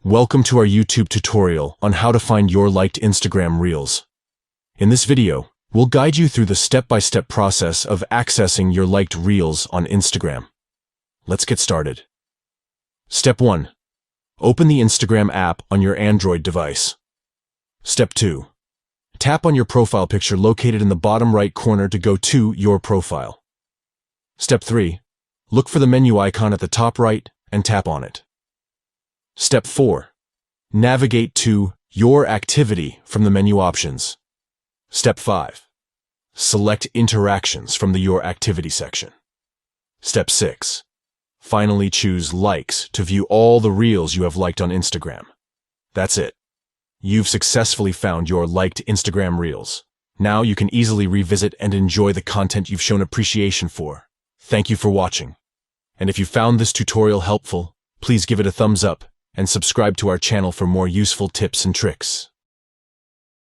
Welcome to our YouTube tutorial on how to find your liked Instagram Reels. In this video, we'll guide you through the step-by-step process of accessing your liked Reels on Instagram. Let's get started. Step 1. Open the Instagram app on your Android device. Step 2. Tap on your profile picture located in the bottom right corner to go to your profile. Step 3. Look for the menu icon at the top right and tap on it. Step 4. Navigate to Your Activity from the menu options. Step 5. Select Interactions from the Your Activity section. Step 6. Finally choose Likes to view all the Reels you have liked on Instagram. That's it. You've successfully found your liked Instagram Reels. Now you can easily revisit and enjoy the content you've shown appreciation for. Thank you for watching. And if you found this tutorial helpful, please give it a thumbs up and subscribe to our channel for more useful tips and tricks.